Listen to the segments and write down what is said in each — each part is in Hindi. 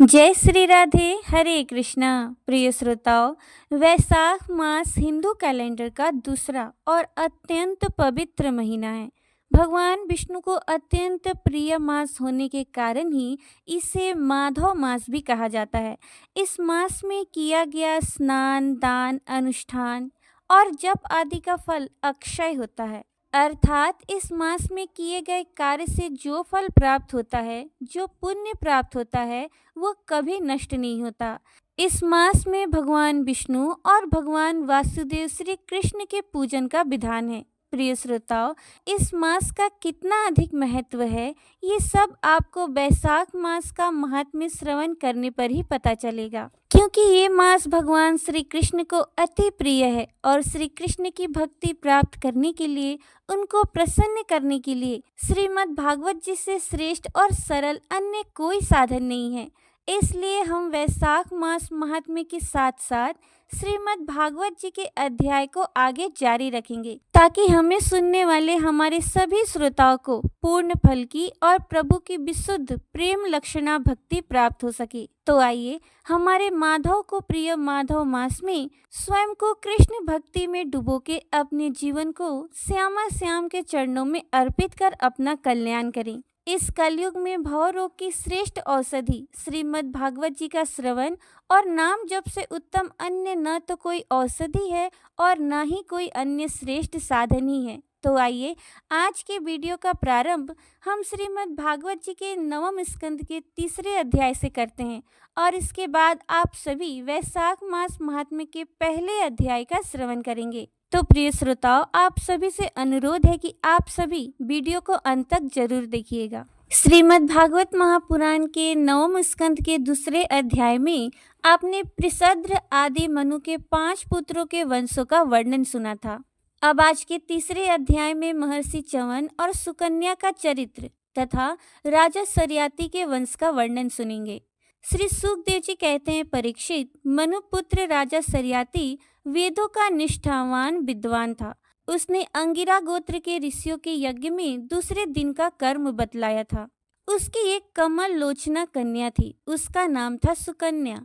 जय श्री राधे, हरे कृष्णा। प्रिय श्रोताओं, वैशाख मास हिंदू कैलेंडर का दूसरा और अत्यंत पवित्र महीना है। भगवान विष्णु को अत्यंत प्रिय मास होने के कारण ही इसे माधव मास भी कहा जाता है। इस मास में किया गया स्नान, दान, अनुष्ठान और जप आदि का फल अक्षय होता है। अर्थात इस मास में किए गए कार्य से जो फल प्राप्त होता है, जो पुण्य प्राप्त होता है, वो कभी नष्ट नहीं होता। इस मास में भगवान विष्णु और भगवान वासुदेव श्री कृष्ण के पूजन का विधान है। प्रिय श्रोताओं, इस मास का कितना अधिक महत्व है, ये सब आपको वैशाख मास का महात्म्य श्रवण करने पर ही पता चलेगा। क्योंकि ये मास भगवान श्री कृष्ण को अति प्रिय है और श्री कृष्ण की भक्ति प्राप्त करने के लिए, उनको प्रसन्न करने के लिए श्रीमद् भागवत जी से श्रेष्ठ और सरल अन्य कोई साधन नहीं है। इसलिए हम वैशाख मास महात्म्य के साथ साथ श्रीमद् भागवत जी के अध्याय को आगे जारी रखेंगे, ताकि हमें सुनने वाले हमारे सभी श्रोताओं को पूर्ण फल की और प्रभु की विशुद्ध प्रेम लक्षणा भक्ति प्राप्त हो सके। तो आइए हमारे माधव को प्रिय माधव मास में स्वयं को कृष्ण भक्ति में डुबो के अपने जीवन को श्यामा श्याम के चरणों में अर्पित कर अपना कल्याण करें। इस कलयुग में भव रोग की श्रेष्ठ औषधि श्रीमद् भागवत जी का श्रवण और नाम जप से उत्तम अन्य न तो कोई औषधि है और न ही कोई अन्य श्रेष्ठ साधन ही है। तो आइए आज के वीडियो का प्रारंभ हम श्रीमद् भागवत जी के नवम स्कंद के तीसरे अध्याय से करते हैं और इसके बाद आप सभी वैशाख मास महात्म्य के पहले अध्याय का श्रवण करेंगे। तो प्रिय श्रोताओं, आप सभी से अनुरोध है कि आप सभी वीडियो को अंत तक जरूर देखिएगा। श्रीमद् भागवत महापुराण के नवम स्कंद के दूसरे अध्याय में आपने पृषद्र आदि मनु के 5 पुत्रों के वंशों का वर्णन सुना था। अब आज के तीसरे अध्याय में महर्षि च्यवन और सुकन्या का चरित्र तथा राजा सरियाती के वंश का वर्णन सुनेंगे। श्री सुखदेव जी कहते हैं, परीक्षित, मनुपुत्र राजा सरियाती वेदों का निष्ठावान विद्वान था। उसने अंगिरा गोत्र के ऋषियों के यज्ञ में दूसरे दिन का कर्म बतलाया था। उसकी एक कमल लोचना कन्या थी, उसका नाम था सुकन्या।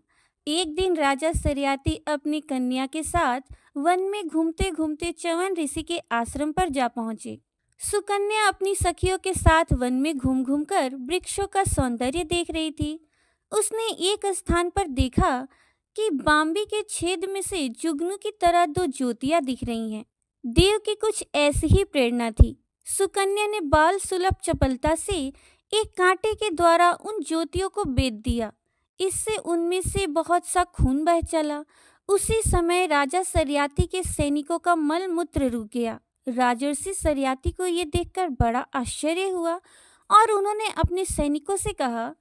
एक दिन राजा सरियाती अपनी कन्या के साथ वन में घूमते घूमते च्यवन ऋषि के आश्रम पर जा पहुंचे। सुकन्या अपनी सखियों के साथ वन में घूम घूम कर वृक्षों का सौंदर्य देख रही थी। उसने एक स्थान पर देखा कि बांबी के छेद में से जुगनू की तरह 2 ज्योतियां दिख रही हैं। देव की कुछ ऐसी ही प्रेरणा थी। सुकन्या ने बाल सुलभ चपलता से एक कांटे के द्वारा उन ज्योतियों को बेध दिया। इससे उनमें से बहुत सा खून बह चला। उसी समय राजा सरियाती के सैनिकों का मल मूत्र रुक गया। राजर्षि सरियाती को ये देखकर बड़ा आश्चर्य हुआ और उन्होंने अपने सैनिकों से कहा,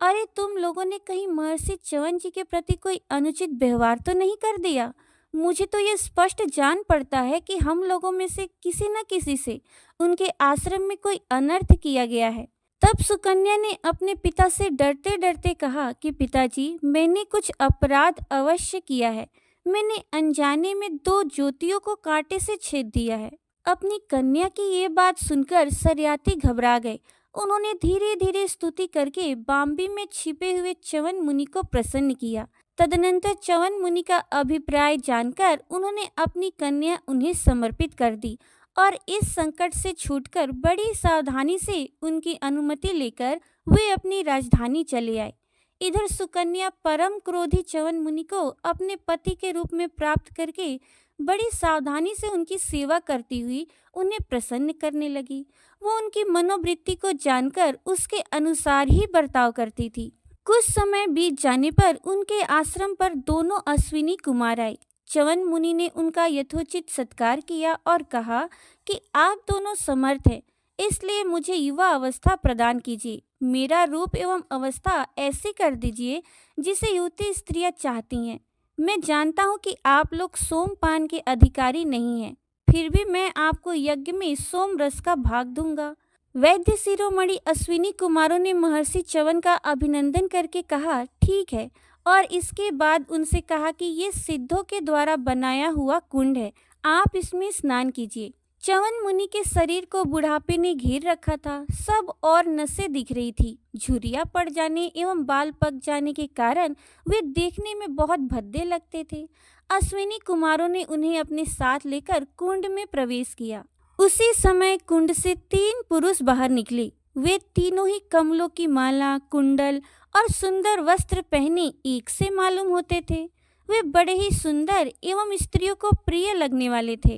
अरे, तुम लोगों ने कहीं महर्षि च्यवन जी के प्रति कोई अनुचित व्यवहार तो नहीं कर दिया? मुझे तो ये स्पष्ट जान पड़ता है कि हम लोगों में से किसी न किसी से उनके आश्रम में कोई अनर्थ किया गया है। तब सुकन्या ने अपने पिता से डरते डरते कहा कि पिताजी, मैंने कुछ अपराध अवश्य किया है। मैंने अनजाने में 2 ज्योतियों को कांटे से छेद दिया है। अपनी कन्या की ये बात सुनकर सरियाती घबरा गए। उन्होंने धीरे धीरे स्तुति करके बांबी में छिपे हुए च्यवन मुनि को प्रसन्न किया। तदनंतर च्यवन मुनि का अभिप्राय जानकर उन्होंने अपनी कन्या उन्हें समर्पित कर दी और इस संकट से छूटकर बड़ी सावधानी से उनकी अनुमति लेकर वे अपनी राजधानी चले आए। इधर सुकन्या परम क्रोधी च्यवन मुनि को अपने पति के रूप में प्राप्त करके बड़ी सावधानी से उनकी सेवा करती हुई उन्हें प्रसन्न करने लगी। वो उनकी मनोवृत्ति को जानकर उसके अनुसार ही बर्ताव करती थी। कुछ समय बीत जाने पर उनके आश्रम पर 2 अश्विनी कुमार आए। च्यवन मुनि ने उनका यथोचित सत्कार किया और कहा कि आप दोनों समर्थ हैं, इसलिए मुझे युवा अवस्था प्रदान कीजिए। मेरा रूप एवं अवस्था ऐसी कर दीजिए जिसे युवती स्त्रियां चाहती हैं। मैं जानता हूँ कि आप लोग सोमपान के अधिकारी नहीं हैं, फिर भी मैं आपको यज्ञ में सोम रस का भाग दूंगा। वैद्य शिरोमणि अश्विनी कुमारों ने महर्षि च्यवन का अभिनंदन करके कहा, ठीक है, और इसके बाद उनसे कहा कि ये सिद्धों के द्वारा बनाया हुआ कुंड है, आप इसमें स्नान कीजिए। च्यवन मुनि के शरीर को बुढ़ापे ने घेर रखा था। सब और नसें दिख रही थी। झुर्रियां पड़ जाने एवं बाल पक जाने के कारण वे देखने में बहुत भद्दे लगते थे। अश्विनी कुमारों ने उन्हें अपने साथ लेकर कुंड में प्रवेश किया। उसी समय कुंड से 3 पुरुष बाहर निकले। वे तीनों ही कमलों की माला, कुंडल और सुंदर वस्त्र पहने एक से मालूम होते थे। वे बड़े ही सुंदर एवं स्त्रियों को प्रिय लगने वाले थे।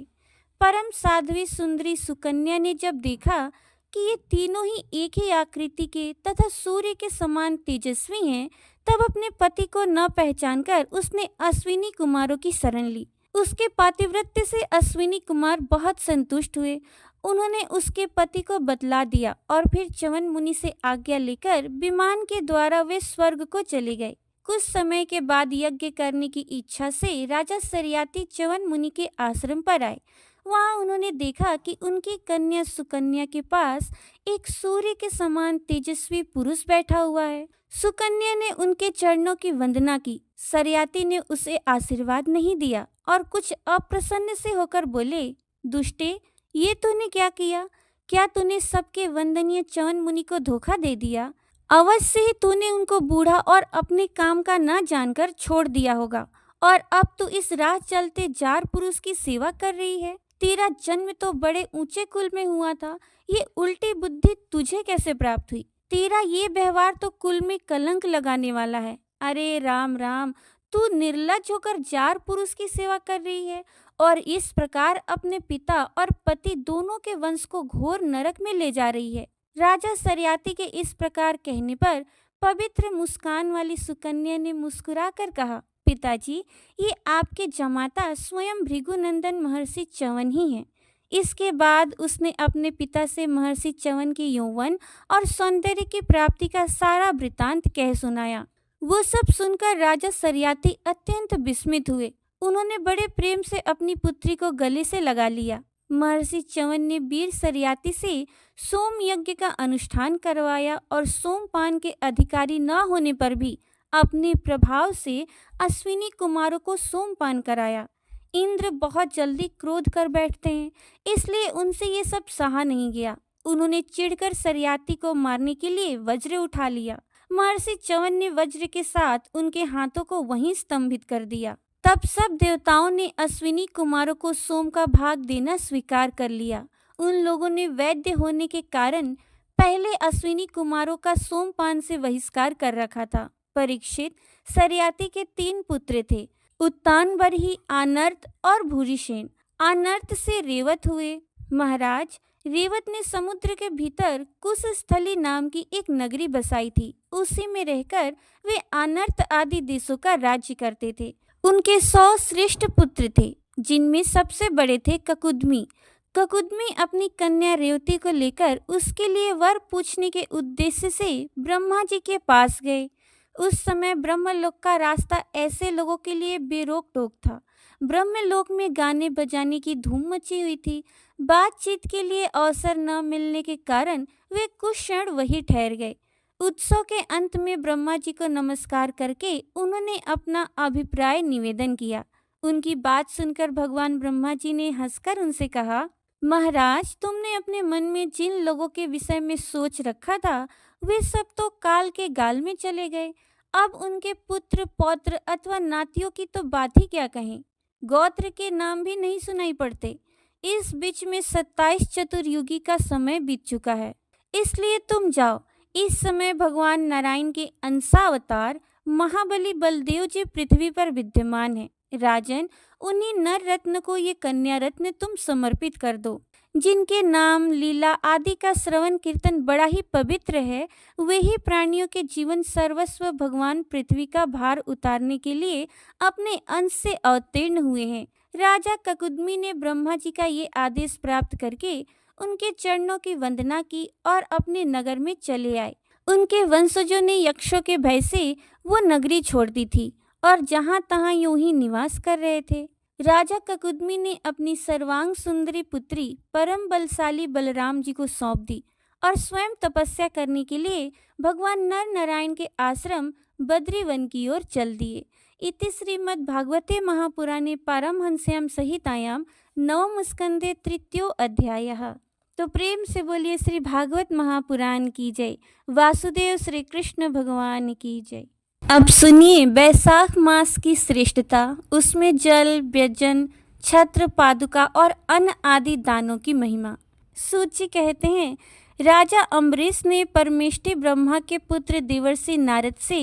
परम साध्वी सुंदरी सुकन्या ने जब देखा कि ये तीनों ही एक ही आकृति के तथा सूर्य के समान तेजस्वी हैं, तब अपने पति को न पहचानकर उसने अश्विनी कुमारों की शरण ली। उसके पातिव्रत्य से अश्विनी कुमार बहुत संतुष्ट हुए। उन्होंने उसके पति को बतला दिया और फिर च्यवन मुनि से आज्ञा लेकर विमान के द्वारा वे स्वर्ग को चले गए। कुछ समय के बाद यज्ञ करने की इच्छा से राजा सरियाती च्यवन मुनि के आश्रम पर आए। वहां उन्होंने देखा कि उनकी कन्या सुकन्या के पास एक सूर्य के समान तेजस्वी पुरुष बैठा हुआ है। सुकन्या ने उनके चरणों की वंदना की। सरियाती ने उसे आशीर्वाद नहीं दिया और कुछ अप्रसन्न से होकर बोले, दुष्टे, ये तूने क्या किया? क्या तूने सबके वंदनीय च्यवन मुनि को धोखा दे दिया? अवश्य ही तूने उनको बूढ़ा और अपने काम का न जानकर छोड़ दिया होगा और अब तू इस राह चलते जार पुरुष की सेवा कर रही है। तेरा जन्म तो बड़े ऊंचे कुल में हुआ था। ये उल्टी बुद्धि तुझे कैसे प्राप्त हुई? तेरा ये व्यवहार तो कुल में कलंक लगाने वाला है। अरे राम राम, तू निर्लज्ज होकर जार पुरुष की सेवा कर रही है और इस प्रकार अपने पिता और पति दोनों के वंश को घोर नरक में ले जा रही है। राजा सरियाती के इस प्रकार कहने पर पवित्र मुस्कान वाली सुकन्या ने मुस्कुराकर कहा, पिताजी, ये आपके जमाता स्वयं भृगुनंदन महर्षि च्यवन ही हैं। इसके बाद उसने अपने पिता से महर्षि च्यवन के यौवन और सौंदर्य की प्राप्ति का सारा वृतांत कह सुनाया। वो सब सुनकर राजा सरियाती अत्यंत विस्मित हुए। उन्होंने बड़े प्रेम से अपनी पुत्री को गले से लगा लिया। महर्षि च्यवन ने वीर सरियाती से सोम यज्ञ का अनुष्ठान करवाया और सोमपान के अधिकारी न होने पर भी अपने प्रभाव से अश्विनी कुमारों को सोमपान कराया। इंद्र बहुत जल्दी क्रोध कर बैठते हैं, इसलिए उनसे ये सब सहा नहीं गया। उन्होंने चिढ़कर सरियाती को मारने के लिए वज्र उठा लिया। महर्षि च्यवन ने वज्र के साथ उनके हाथों को वहीं स्तंभित कर दिया। तब सब देवताओं ने अश्विनी कुमारों को सोम का भाग देना स्वीकार कर लिया। उन लोगों ने वैद्य होने के कारण पहले अश्विनी कुमारों का सोमपान से बहिष्कार कर रखा था। परीक्षित, सरियाती के 3 पुत्र थे, उत्तानबरही, आनर्त और भूरिसेन। आनर्त से रेवत हुए। महाराज, रेवत ने समुद्र के भीतर कुशस्थली नाम की एक नगरी बसाई थी। उसी में रहकर वे आनर्त आदि देशों का राज्य करते थे। उनके 100 श्रेष्ठ पुत्र थे, जिनमें सबसे बड़े थे ककुदमी। ककुदमी अपनी कन्या रेवती को लेकर उसके लिए वर पूछने के उद्देश्य से ब्रह्मा जी के पास गए। उस समय ब्रह्मलोक का रास्ता ऐसे लोगों के लिए बेरोक टोक था। ब्रह्मलोक में गाने बजाने की धूम मची हुई थी। बातचीत के लिए अवसर न मिलने के कारण वे कुछ क्षण वहीं ठहर गए। उत्सव के अंत में ब्रह्मा जी को नमस्कार करके उन्होंने अपना अभिप्राय निवेदन किया। उनकी बात सुनकर भगवान ब्रह्मा जी ने हंसकर उनसे कहा, महाराज, तुमने अपने मन में जिन लोगों के विषय में सोच रखा था वे सब तो काल के गाल में चले गए। अब उनके पुत्र, पौत्र अथवा नातियों की तो बात ही क्या कहें। गोत्र के नाम भी नहीं सुनाई पड़ते। इस बीच में 27 चतुर्युगी का समय बीत चुका है। इसलिए तुम जाओ। इस समय भगवान नारायण के अंशावतार महाबली बलदेव जी पृथ्वी पर विद्यमान है। राजन, उन्हीं नर रत्न को ये कन्या रत्न तुम समर्पित कर दो। जिनके नाम, लीला आदि का श्रवण कीर्तन बड़ा ही पवित्र है, वे ही प्राणियों के जीवन सर्वस्व भगवान पृथ्वी का भार उतारने के लिए अपने अंश से अवतीर्ण हुए हैं। राजा ककुदमी ने ब्रह्मा जी का ये आदेश प्राप्त करके उनके चरणों की वंदना की और अपने नगर में चले आए। उनके वंशजों ने यक्षों के भय से वो नगरी छोड़ दी थी और जहाँ तहाँ यूं ही निवास कर रहे थे। राजा ककुदमी ने अपनी सर्वांग सुंदरी पुत्री परम बलशाली बलराम जी को सौंप दी और स्वयं तपस्या करने के लिए भगवान नर नारायण के आश्रम बद्रीवन की ओर चल दिए। इति श्रीमद् भागवते महापुराणे पारमहंस्याम संहितायां नवम स्कंदे तृतीयो अध्यायः। तो प्रेम से बोलिए श्री भागवत महापुराण की जय। वासुदेव श्री कृष्ण भगवान की जय। अब सुनिए वैशाख मास की श्रेष्ठता, उसमें जल, व्यंजन, छत्र, पादुका और अन्न आदि दानों की महिमा। सूची कहते हैं, राजा अम्बरीश ने परमेष्टि ब्रह्मा के पुत्र देवर्षि नारद से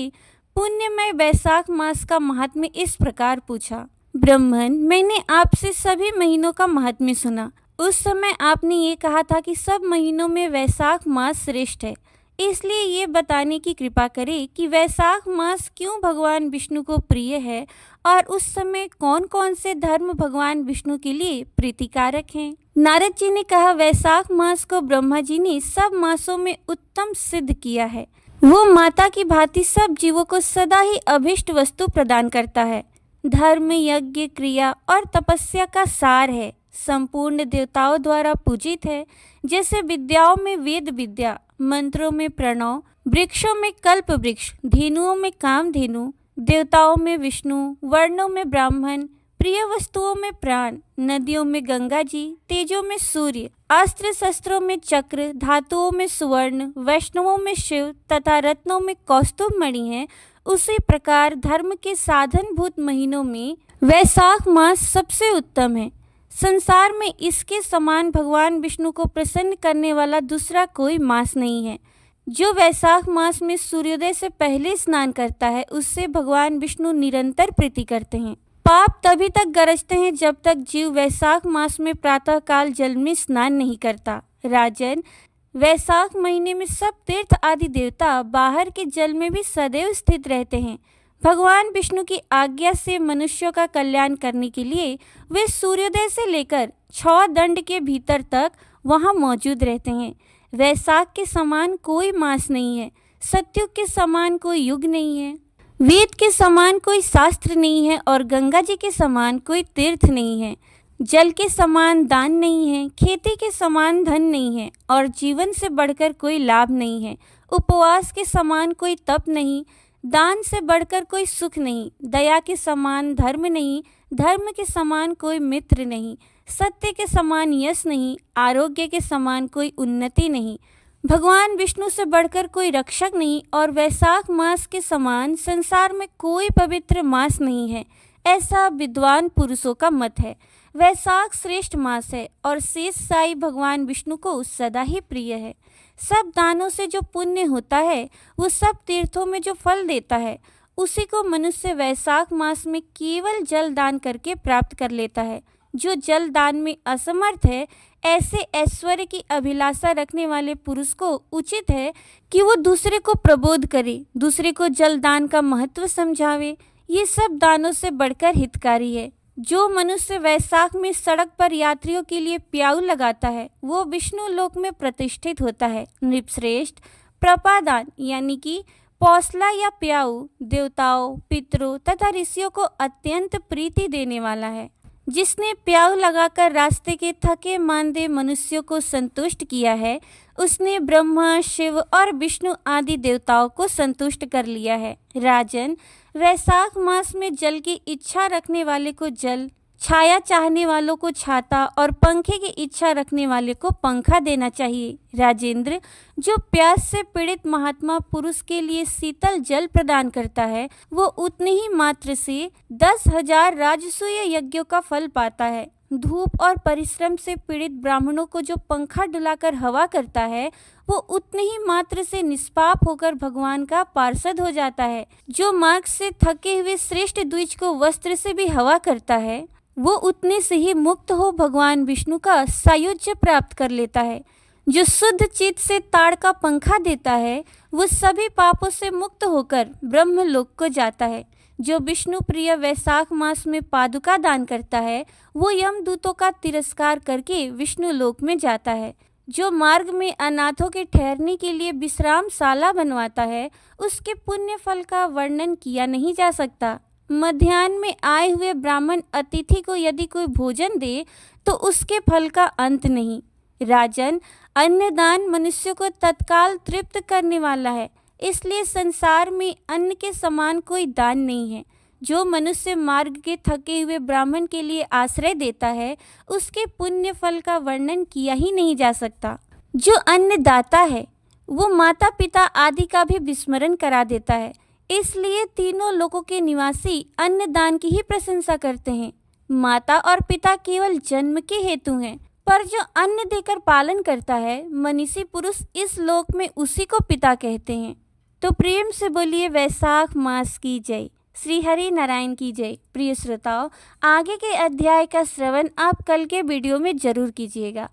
पुण्यमय वैशाख मास का महात्म्य इस प्रकार पूछा। ब्रह्मन, मैंने आपसे सभी महीनों का महात्म्य सुना। उस समय आपने ये कहा था कि सब महीनों में वैशाख मास श्रेष्ठ है, इसलिए ये बताने की कृपा करें कि वैशाख मास क्यों भगवान विष्णु को प्रिय है और उस समय कौन कौन से धर्म भगवान विष्णु के लिए प्रीतिकारक हैं। नारद जी ने कहा, वैशाख मास को ब्रह्मा जी ने सब मासों में उत्तम सिद्ध किया है। वो माता की भांति सब जीवों को सदा ही अभिष्ट वस्तु प्रदान करता है। धर्म, यज्ञ, क्रिया और तपस्या का सार है। संपूर्ण देवताओं द्वारा पूजित है। जैसे विद्याओं में वेद विद्या, मंत्रों में प्रणव, वृक्षों में कल्प वृक्ष, धेनुओं में कामधेनु, देवताओं में विष्णु, वर्णों में ब्राह्मण, प्रिय वस्तुओं में प्राण, नदियों में गंगा जी, तेजों में सूर्य, अस्त्र शस्त्रों में चक्र, धातुओं में सुवर्ण, वैष्णवों में शिव तथा रत्नों में कौस्तुभ मणि है। उसी प्रकार धर्म के साधनभूत महीनों में वैशाख मास सबसे उत्तम है। संसार में इसके समान भगवान विष्णु को प्रसन्न करने वाला दूसरा कोई मास नहीं है। जो वैशाख मास में सूर्योदय से पहले स्नान करता है, उससे भगवान विष्णु निरंतर प्रीति करते हैं। पाप तभी तक गरजते हैं जब तक जीव वैशाख मास में प्रातः काल जल में स्नान नहीं करता। राजन, वैशाख महीने में सब तीर्थ आदि देवता बाहर के जल में भी सदैव स्थित रहते हैं। भगवान विष्णु की आज्ञा से मनुष्यों का कल्याण करने के लिए वे सूर्योदय से लेकर 6 दंड के भीतर तक वहां मौजूद रहते हैं। वैशाख के समान कोई मास नहीं है, सतयुग के समान कोई युग नहीं है, वेद के समान कोई शास्त्र नहीं है और गंगा जी के समान कोई तीर्थ नहीं है। जल के समान दान नहीं है, खेती के समान धन नहीं है और जीवन से बढ़कर कोई लाभ नहीं है। उपवास के समान कोई तप नहीं, दान से बढ़कर कोई सुख नहीं, दया के समान धर्म नहीं, धर्म के समान कोई मित्र नहीं, सत्य के समान यश नहीं, आरोग्य के समान कोई उन्नति नहीं, भगवान विष्णु से बढ़कर कोई रक्षक नहीं और वैशाख मास के समान संसार में कोई पवित्र मास नहीं है। ऐसा विद्वान पुरुषों का मत है। वैशाख श्रेष्ठ मास है और शेष साई भगवान विष्णु को सदा ही प्रिय है। सब दानों से जो पुण्य होता है, वो सब तीर्थों में जो फल देता है, उसी को मनुष्य वैशाख मास में केवल जल दान करके प्राप्त कर लेता है। जो जल दान में असमर्थ है, ऐसे ऐश्वर्य की अभिलाषा रखने वाले पुरुष को उचित है कि वो दूसरे को प्रबोध करे, दूसरे को जल दान का महत्व समझावे। ये सब दानों से बढ़कर हितकारी है। जो मनुष्य वैशाख में सड़क पर यात्रियों के लिए प्याऊ लगाता है, वो विष्णु लोक में प्रतिष्ठित होता है। नृपश्रेष्ठ, प्रपादान यानी कि पौसला या प्याऊ देवताओं, पितरों तथा ऋषियों को अत्यंत प्रीति देने वाला है। जिसने प्याऊ लगाकर रास्ते के थके मांदे मनुष्यों को संतुष्ट किया है, उसने ब्रह्मा, शिव और विष्णु आदि देवताओं को संतुष्ट कर लिया है। राजन, वैशाख मास में जल की इच्छा रखने वाले को जल, छाया चाहने वालों को छाता और पंखे की इच्छा रखने वाले को पंखा देना चाहिए। राजेंद्र, जो प्यास से पीड़ित महात्मा पुरुष के लिए शीतल जल प्रदान करता है, वो उतने ही मात्र से 10,000 राजसूय यज्ञों का फल पाता है। धूप और परिश्रम से पीड़ित ब्राह्मणों को जो पंखा डुलाकर हवा करता है, वो उतने ही मात्र से निष्पाप होकर भगवान का पार्षद हो जाता है। जो मार्ग से थके हुए श्रेष्ठ द्विज को वस्त्र से भी हवा करता है, वो उतने से ही मुक्त हो भगवान विष्णु का सायुज्य प्राप्त कर लेता है। जो शुद्ध चित्त से ताड़ का पंखा देता है, वो सभी पापों से मुक्त होकर ब्रह्मलोक को जाता है। जो विष्णु प्रिय वैशाख मास में पादुका दान करता है, वो यमदूतों का तिरस्कार करके विष्णु लोक में जाता है। जो मार्ग में अनाथों के ठहरने के लिए विश्रामशाला बनवाता है, उसके पुण्य फल का वर्णन किया नहीं जा सकता। मध्याह्न में आए हुए ब्राह्मण अतिथि को यदि कोई भोजन दे, तो उसके फल का अंत नहीं। राजन, अन्नदान मनुष्य को तत्काल तृप्त करने वाला है, इसलिए संसार में अन्न के समान कोई दान नहीं है। जो मनुष्य मार्ग के थके हुए ब्राह्मण के लिए आश्रय देता है, उसके पुण्य फल का वर्णन किया ही नहीं जा सकता। जो अन्नदाता है वो माता पिता आदि का भी विस्मरण करा देता है, इसलिए तीनों लोकों के निवासी अन्नदान की ही प्रशंसा करते हैं। माता और पिता केवल जन्म के हेतु हैं, पर जो अन्न देकर पालन करता है, मनीषी पुरुष इस लोक में उसी को पिता कहते हैं। तो प्रेम से बोलिए वैशाख मास की जय, श्री हरि नारायण की जय। प्रिय श्रोताओ, आगे के अध्याय का श्रवण आप कल के वीडियो में जरूर कीजिएगा।